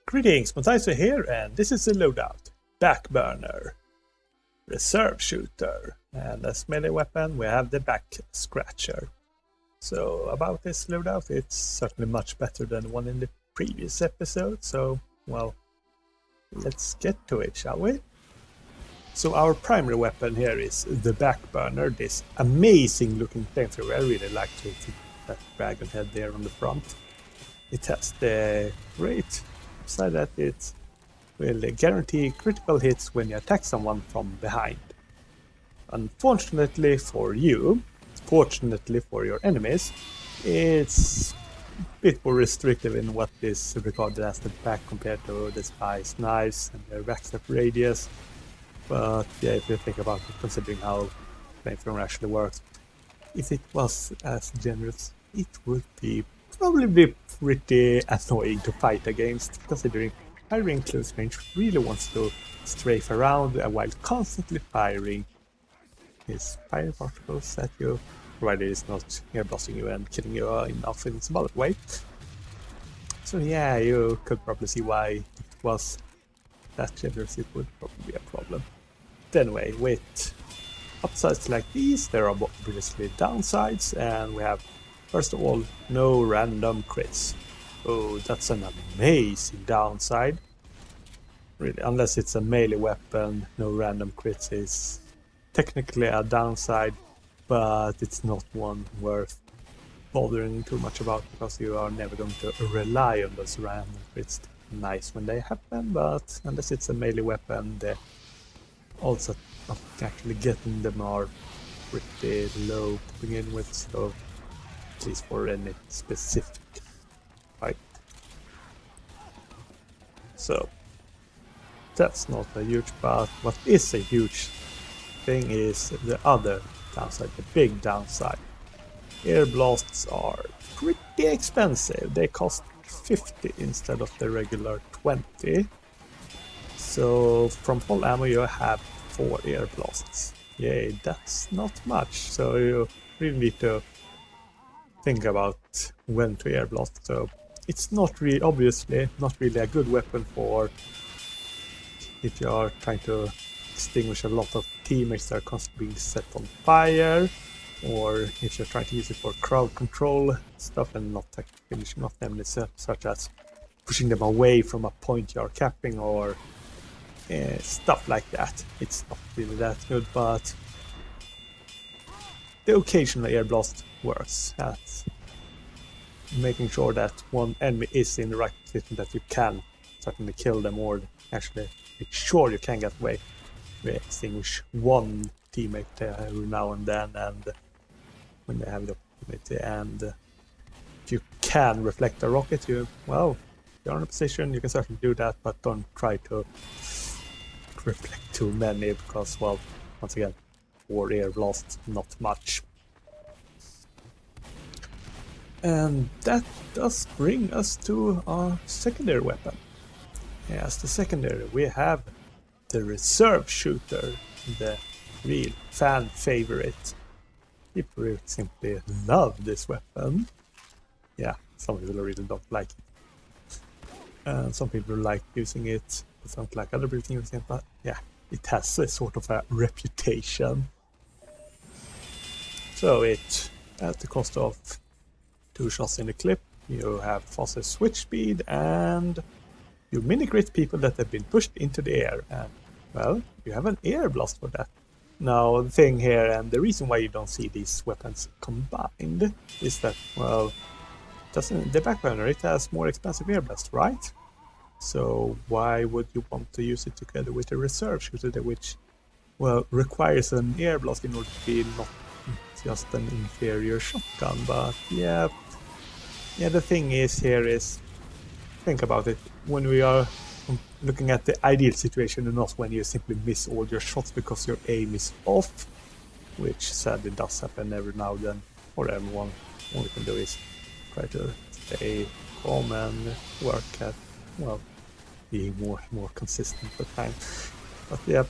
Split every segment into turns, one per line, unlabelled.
Greetings, Montaiso here, and this is the Loadout, Backburner, Reserve Shooter, and as melee weapon we have the Back Scratcher. So about this Loadout, it's certainly much better than the one in the previous episode, so well, let's get to it, shall we? So our primary weapon here is the Backburner, this amazing looking flamethrower. I really like to keep that dragon head there on the front. It has the great side that it will guarantee critical hits when you attack someone from behind. Unfortunately for you, fortunately for your enemies, it's a bit more restrictive in what is regarded as the back compared to the spice knives and their backstep radius. But yeah, if you think about it, considering how flamethrower actually works, if it was as generous, it would probably be pretty annoying to fight against, considering firing close range really wants to strafe around while constantly firing his fire particles at you, provided it's not airblasting you and killing you enough in a symbolic way. So yeah, you could probably see why if it was that generous, it would probably be a problem. But anyway, with upsides like these, there are obviously downsides, and we have, first of all, no random crits. Oh, that's an amazing downside. Really, unless it's a melee weapon, no random crits is technically a downside, but it's not one worth bothering too much about, because you are never going to rely on those random crits. Nice when they happen, but unless it's a melee weapon, the odds of actually getting them are pretty low to begin with, so at least for any specific fight. So that's not a huge, but what is a huge thing is the other downside, the big downside. Airblasts are pretty expensive. They cost 50 instead of the regular 20. So from full ammo you have 4 airblasts. Yay, that's not much. So you really need to think about when to airblast. So it's not really, obviously not really a good weapon for if you are trying to extinguish a lot of teammates that are constantly being set on fire, or if you're trying to use it for crowd control stuff and not finishing off enemies, such as pushing them away from a point you're capping or stuff like that. It's not really that good, but the occasional airblast works at making sure that one enemy is in the right position that you can certainly kill them, or actually make sure you can get away. We extinguish one teammate every now and then, and when they have the opportunity, and if you can reflect a rocket, you're in a position, you can certainly do that, but don't try to reflect too many, because, well, once again, 4 air blasts, not much. And that does bring us to our secondary weapon. As the secondary, we have the Reserve Shooter, the real fan favorite. People simply love this weapon. Yeah, some people really don't like it. And some people like using it, but don't like other people using it, but yeah, it has a sort of a reputation. So it, at the cost of 2 shots in the clip, you have faster switch speed, and you mini-crit people that have been pushed into the air, and well, you have an air blast for that. Now the thing here, and the reason why you don't see these weapons combined, is that, well, doesn't the Backburner, it has more expensive air blast, right? So why would you want to use it together with a Reserve Shooter, which, well, requires an air blast in order to be not just an inferior shotgun? But yeah, the thing is here is, think about it, when we are looking at the ideal situation and not when you simply miss all your shots because your aim is off, which sadly does happen every now and then for everyone. All you can do is try to stay calm and work at, well, being more consistent with time. But yeah,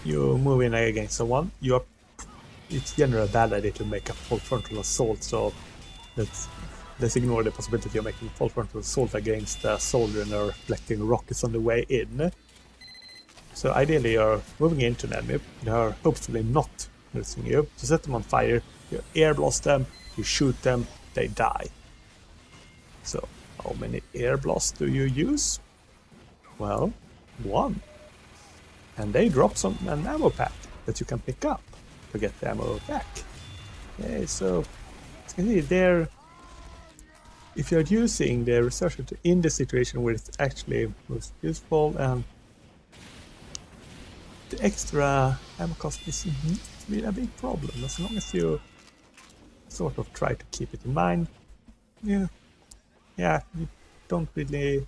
you move in against someone, it's generally a bad idea to make a full frontal assault, so that's let's ignore the possibility of making full frontal assault against a soldier and reflecting rockets on the way in. So ideally you're moving into an enemy, they are hopefully not noticing you. You set them on fire, you airblast them, you shoot them, they die. So how many airblasts do you use? Well, 1. And they drop an ammo pack that you can pick up to get the ammo back. Okay, so as you can see there, if you're using the researcher in the situation where it's actually most useful, and the extra ammo cost is not really a big problem as long as you sort of try to keep it in mind. Yeah, you don't really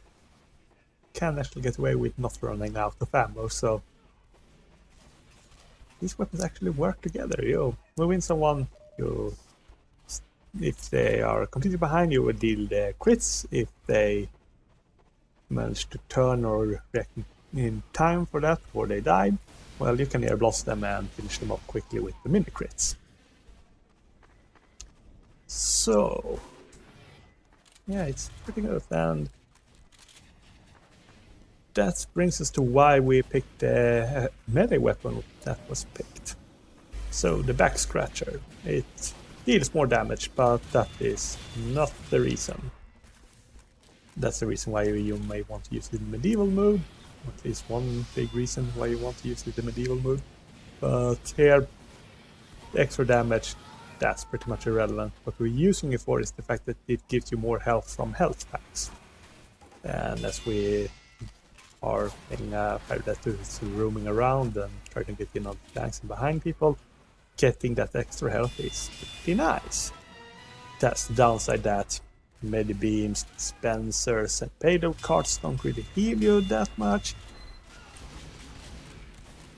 can actually get away with not running out of ammo, so these weapons actually work together. You move in someone, if they are completely behind you, will deal the crits. If they manage to turn or react in time for that, or they died, well, you can airblast them and finish them off quickly with the mini crits. So yeah, it's pretty good, and that brings us to why we picked the melee weapon that was picked. So the back scratcher, it deals more damage, but that is not the reason. That's the reason why you may want to use it in medieval mode, or at least one big reason why you want to use it in medieval mode. But here, the extra damage, that's pretty much irrelevant. What we're using it for is the fact that it gives you more health from health packs. And as we are making a pirate that is roaming around and trying to get in on flanks and behind people, getting that extra health is pretty nice. That's the downside, that Medibeams, dispensers and payload cards don't really heal you that much.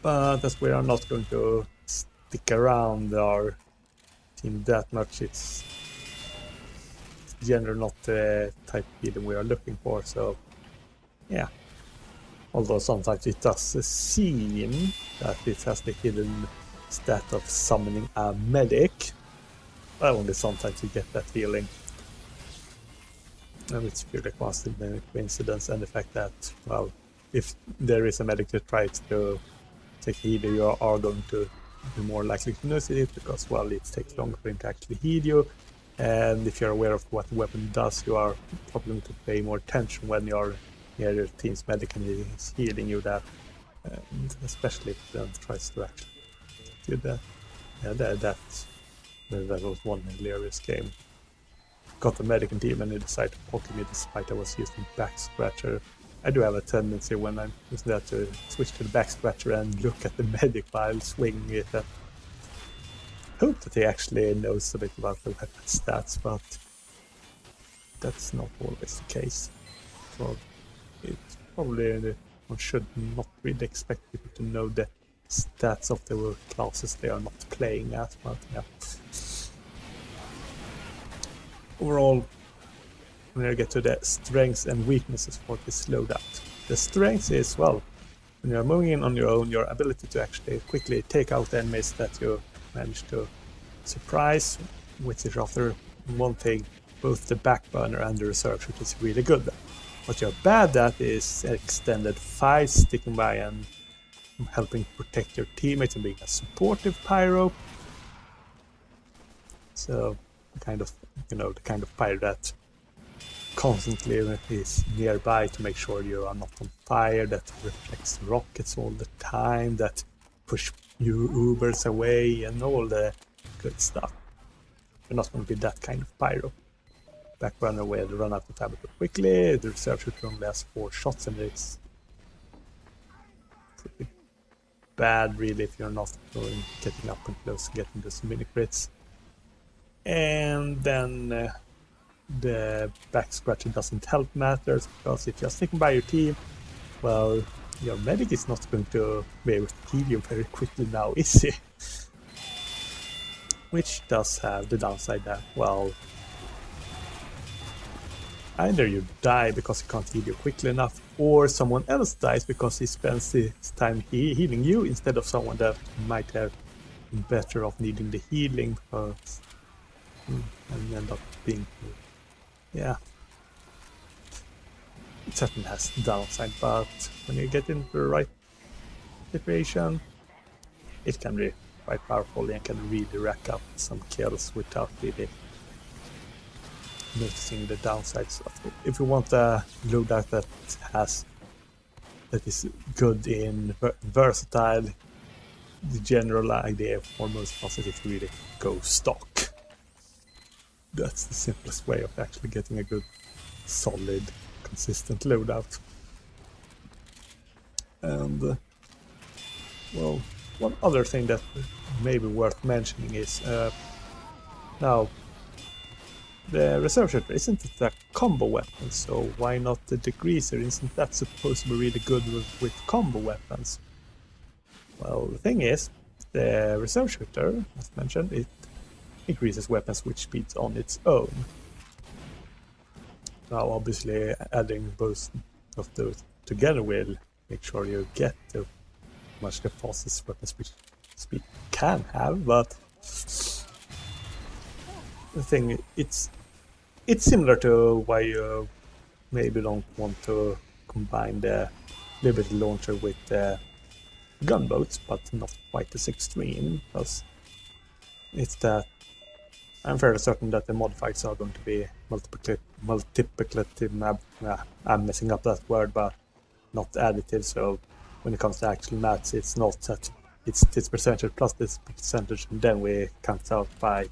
But as we are not going to stick around our team that much, it's generally not the type of healing we are looking for, so yeah. Although sometimes it does seem that it has the hidden stat of summoning a medic. But only sometimes you get that feeling. And it's purely coincidence, and the fact that, well, if there is a medic that tries to take heal, you are going to be more likely to notice it, because, well, it takes longer for him to actually heal you. And if you're aware of what the weapon does, you are probably going to pay more attention when you're near your team's medic and is healing you that. And especially if then tries to actually do that. Yeah, that was one hilarious game. Got the medic in team and he decided to poke me despite I was using back scratcher. I do have a tendency when I'm using that to switch to the back scratcher and look at the medic while swinging it, and hope that he actually knows a bit about the weapon stats, but that's not always the case. So it's probably, one should not really expect people to know the stats of the classes they are not playing at, but yeah. Overall, we're going to get to the strengths and weaknesses for this loadout. The strengths is, well, when you're moving in on your own, your ability to actually quickly take out enemies that you manage to surprise, which is rather one thing, both the Backburner and the Research, which is really good. What you're bad at is extended fights, sticking by and helping protect your teammates and being a supportive pyro. So, kind of, the kind of pyro that constantly is nearby to make sure you are not on fire, that reflects rockets all the time, that push you Ubers away and all the good stuff. You're not going to be that kind of pyro. Backburner will run out of ammo quickly, the Reserve should only has 4 shots, and it's pretty bad really if you're not getting up and close, getting those mini crits. And then the back scratcher doesn't help matters, because if you're sticking by your team, well, your medic is not going to be able to heal you very quickly now, is he? Which does have the downside that, well, either you die because he can't heal you quickly enough, or someone else dies because he spends his time healing you instead of someone that might have been better off needing the healing first, and end up being yeah, it certainly has downside, but when you get into the right situation, it can be quite powerful and can really rack up some kills without really noticing the downsides of it. If you want a loadout that is good in versatile, the general idea for most bosses is to really go stock. That's the simplest way of actually getting a good, solid, consistent loadout. And well, one other thing that may be worth mentioning is now the reserve shooter isn't it a combo weapon, so why not the degreaser? Isn't that supposed to be really good with combo weapons? Well, the thing is, the reserve shooter, as mentioned, it increases weapon switch speeds on its own. Now, obviously, adding both of those together will make sure you get the much the fastest weapon speed can have, but the thing, it's similar to why you maybe don't want to combine the Liberty launcher with the gunboats, but not quite as extreme, because it's that I'm fairly certain that the modifiers are going to be multiplicative. I'm messing up that word, but not additive. So when it comes to actual maths, it's not that it's this percentage plus this percentage, and then we count out by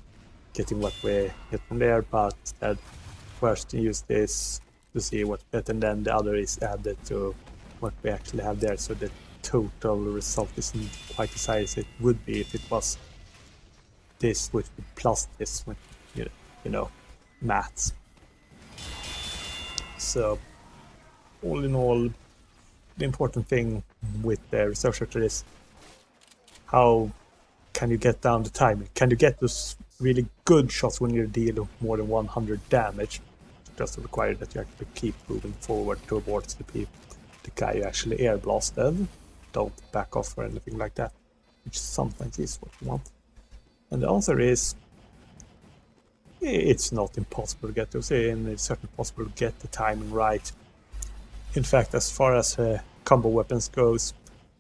getting what we get from there. But instead, first you use this to see what we get, and then the other is added to what we actually have there. So the total result isn't quite as high as it would be if it was this with plus this with you know maths. So all in all, the important thing with the reserve shooter is how can you get down the timing? Can you get those really good shots when you deal more than 100 damage? It doesn't require that you actually keep moving forward towards the guy you actually airblasted. Don't back off or anything like that, which sometimes is what you want. And the answer is, it's not impossible to get those in. It's certainly possible to get the timing right. In fact, as far as combo weapons goes,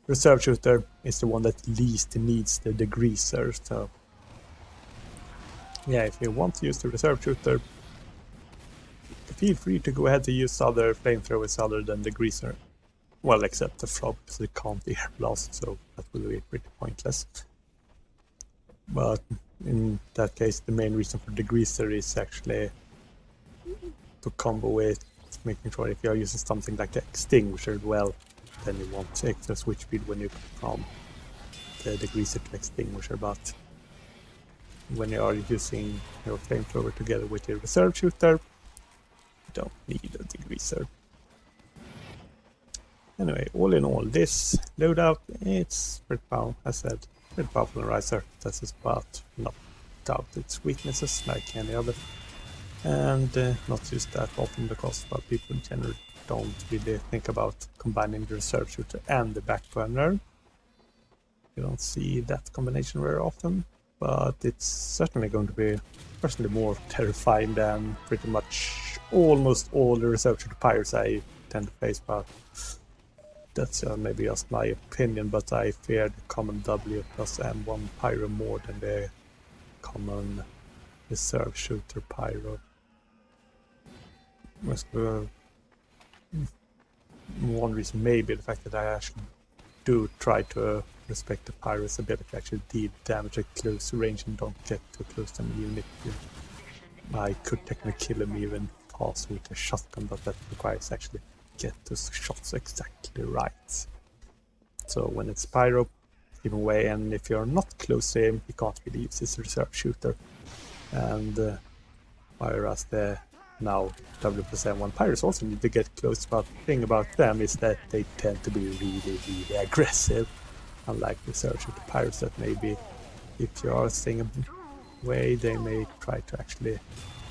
reserve shooter is the one that least needs the degreaser. So yeah, if you want to use the reserve shooter, feel free to go ahead to use other flamethrowers other than degreaser. Well, except the frog, because it can't airblast, so that will be pretty pointless. But in that case, the main reason for degreaser is actually to combo with making sure if you're using something like the extinguisher, well, then you want extra switch speed when you come from the degreaser to extinguisher. But when you are using your flamethrower together with your reserve shooter, you don't need a degreaser. Anyway, all in all, this loadout, it's pretty powerful, as I said. Pretty powerful in right surfaces, but not without its weaknesses like any other, and not used that often because people generally don't really think about combining the reserve shooter and the backburner. You don't see that combination very often, but it's certainly going to be personally more terrifying than pretty much almost all the reserve shooter pirates I tend to face. But that's maybe just my opinion, but I fear the common W plus M1 pyro more than the common reserve shooter pyro. One reason may be the fact that I actually do try to respect the pyro's ability to actually deal damage at close range and don't get too close to them. Even if I could technically kill him even faster with a shotgun, but that requires actually get those shots exactly right. So when it's pyro, even way, and if you're not close to him, he can't really use his reserve shooter. And whereas the now W plus M1 pirates also need to get close, but the thing about them is that they tend to be really aggressive, unlike reserve shooter pirates that maybe if you are staying away, they may try to actually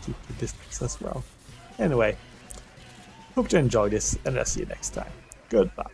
keep the distance as well. Anyway, hope you enjoyed this, and I'll see you next time. Goodbye.